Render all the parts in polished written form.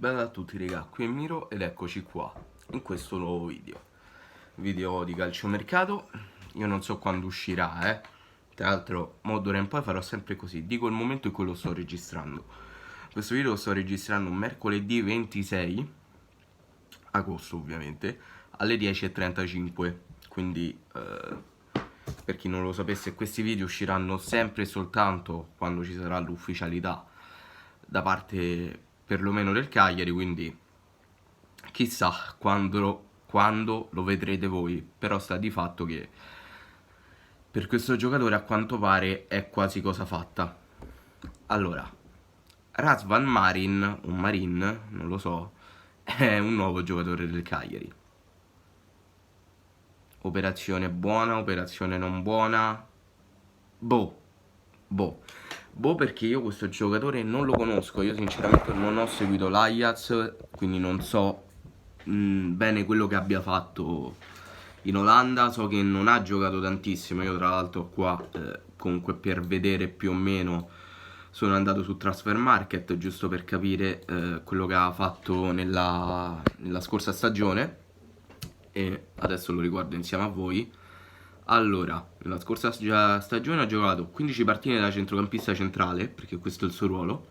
Bella a tutti raga, qui è Miro ed eccoci qua in questo nuovo video di calciomercato. Io non so quando uscirà, tra l'altro mo d'ora in poi farò sempre così, dico il momento in cui lo sto registrando. Questo video lo sto registrando mercoledì 26 agosto ovviamente alle 10:35, quindi per chi non lo sapesse, questi video usciranno sempre e soltanto quando ci sarà l'ufficialità da parte perlomeno del Cagliari, quindi chissà quando lo vedrete voi. Però sta di fatto che per questo giocatore a quanto pare è quasi cosa fatta. Allora, Razvan Marin, un Marin, non lo so, è un nuovo giocatore del Cagliari. Operazione buona, operazione non buona. Boh, boh. Boh, perché io questo giocatore non lo conosco. Io sinceramente non ho seguito l'Ajax, quindi non so bene quello che abbia fatto in Olanda. So che non ha giocato tantissimo. Io tra l'altro qua comunque per vedere più o meno sono andato su Transfermarkt giusto per capire quello che ha fatto nella scorsa stagione, e adesso lo riguardo insieme a voi. Allora, nella scorsa stagione ha giocato 15 partite da centrocampista centrale, perché questo è il suo ruolo,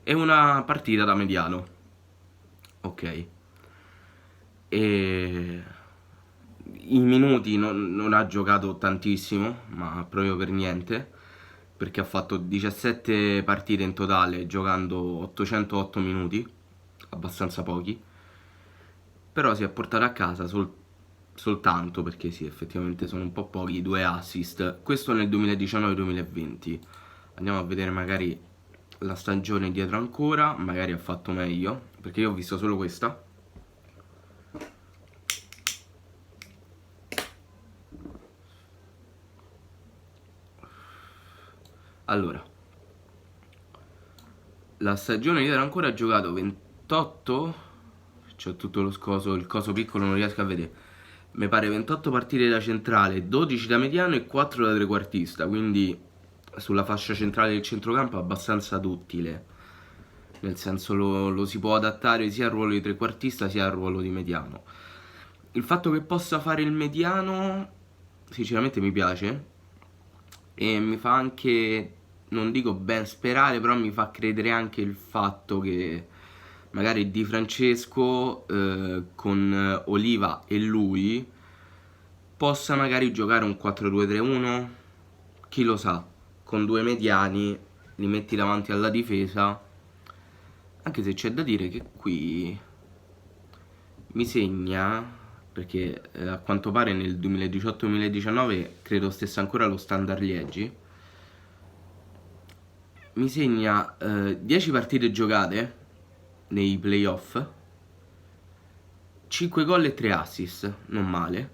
e una partita da mediano. Ok. E i minuti non ha giocato tantissimo, ma proprio per niente, perché ha fatto 17 partite in totale giocando 808 minuti, abbastanza pochi. Però si è portato a casa soltanto, perché sì, effettivamente sono un po' pochi, 2 assist. Questo nel 2019-2020. Andiamo a vedere magari la stagione dietro ancora, magari ha fatto meglio, perché io ho visto solo questa. Allora, la stagione dietro ancora ha giocato 28, c'ho tutto il coso piccolo non riesco a vedere. Mi pare 28 partite da centrale, 12 da mediano e 4 da trequartista, quindi sulla fascia centrale del centrocampo è abbastanza duttile. Nel senso lo si può adattare sia al ruolo di trequartista sia al ruolo di mediano. Il fatto che possa fare il mediano sinceramente mi piace, e mi fa anche, non dico ben sperare, però mi fa credere anche il fatto che magari Di Francesco con Oliva e lui possa magari giocare un 4-2-3-1, chi lo sa, con due mediani, li metti davanti alla difesa, anche se c'è da dire che qui mi segna, perché a quanto pare nel 2018-2019 credo stesse ancora lo Standard Liegi, mi segna 10 partite giocate nei playoff, 5 gol e 3 assist, non male.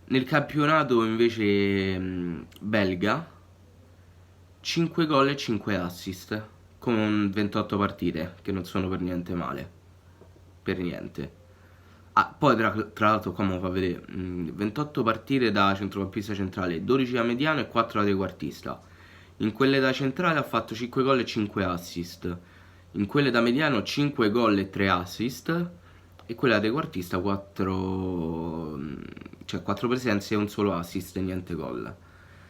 Nel campionato invece belga, 5 gol e 5 assist con 28 partite, che non sono per niente male. Per niente. Ah, poi tra l'altro qua mi fa vedere 28 partite da centrocampista centrale, 12 da mediano e 4 da trequartista. In quelle da centrale ha fatto 5 gol e 5 assist. In quelle da mediano 5 gol e 3 assist. E quella da trequartista 4, cioè 4 presenze e un solo assist e niente gol.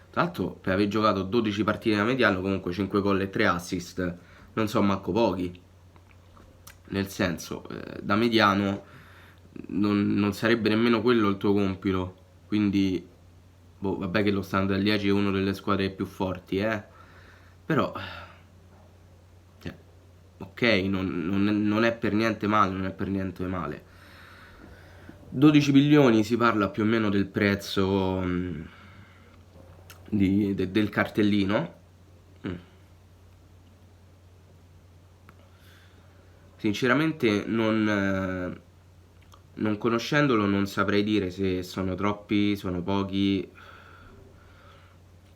Tra l'altro per aver giocato 12 partite da mediano comunque 5 gol e 3 assist non so manco pochi. Nel senso, da mediano non sarebbe nemmeno quello il tuo compito. Quindi, boh, vabbè che lo Standard Liegi è una delle squadre più forti, però, cioè, ok, non è per niente male, non è per niente male. 12 milioni si parla più o meno del prezzo del cartellino. Sinceramente non conoscendolo non saprei dire se sono troppi, sono pochi.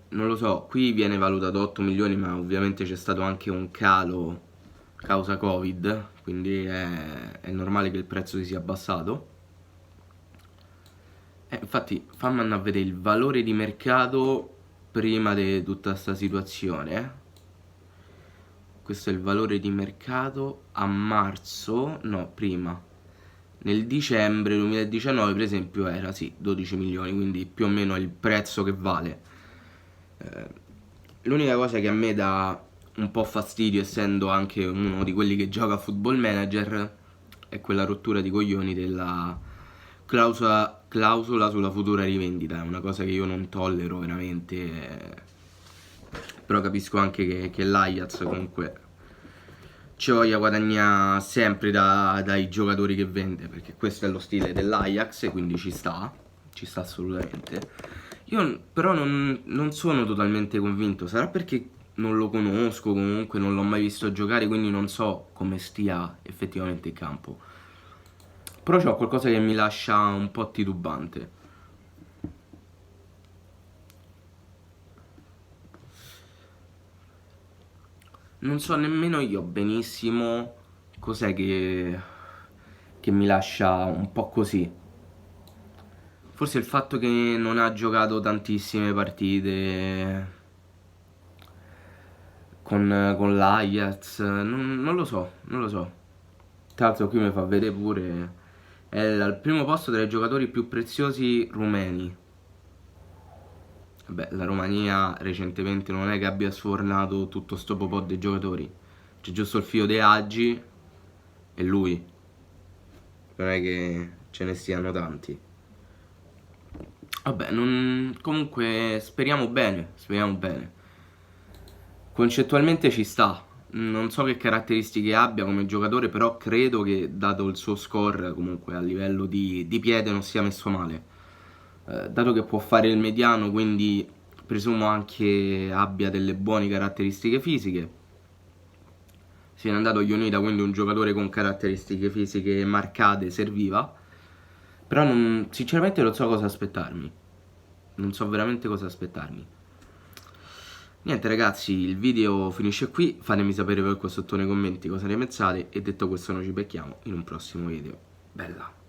Non lo so, qui viene valutato 8 milioni, ma ovviamente c'è stato anche un calo causa Covid, quindi è normale che il prezzo si sia abbassato. Infatti fammi andare a vedere il valore di mercato prima di tutta questa situazione. questo è il valore di mercato a marzo, no, prima. Nel dicembre 2019 per esempio era sì 12 milioni, quindi più o meno il prezzo che vale. L'unica cosa che a me dà un po' fastidio, essendo anche uno di quelli che gioca a Football Manager, è quella rottura di coglioni della clausola sulla futura rivendita. È una cosa che io non tollero veramente. Però capisco anche che l'Ajax comunque ci voglia guadagnare sempre dai giocatori che vende, perché questo è lo stile dell'Ajax e quindi ci sta assolutamente. Io però non sono totalmente convinto, sarà perché non lo conosco, comunque non l'ho mai visto giocare, quindi non so come stia effettivamente in campo. Però c'ho qualcosa che mi lascia un po' titubante. Non so nemmeno io benissimo cos'è che mi lascia un po' così. Forse il fatto che non ha giocato tantissime partite con l'Ajax, non lo so, non lo so. Tra l'altro qui mi fa vedere pure, è al primo posto tra i giocatori più preziosi rumeni. Vabbè, la Romania recentemente non è che abbia sfornato tutto sto popò dei giocatori. C'è giusto il figlio De Agi e lui. Non è che ce ne stiano tanti. Vabbè, comunque speriamo bene, speriamo bene. Concettualmente ci sta. Non so che caratteristiche abbia come giocatore, però credo che dato il suo score comunque a livello di piede non sia messo male. Dato che può fare il mediano, quindi presumo anche abbia delle buone caratteristiche fisiche. Si è andato agli Unita, quindi un giocatore con caratteristiche fisiche marcate serviva. Però sinceramente non so cosa aspettarmi. Non so veramente cosa aspettarmi. Niente ragazzi, il video finisce qui. Fatemi sapere voi qua sotto nei commenti cosa ne pensate. E detto questo noi ci becchiamo in un prossimo video. Bella!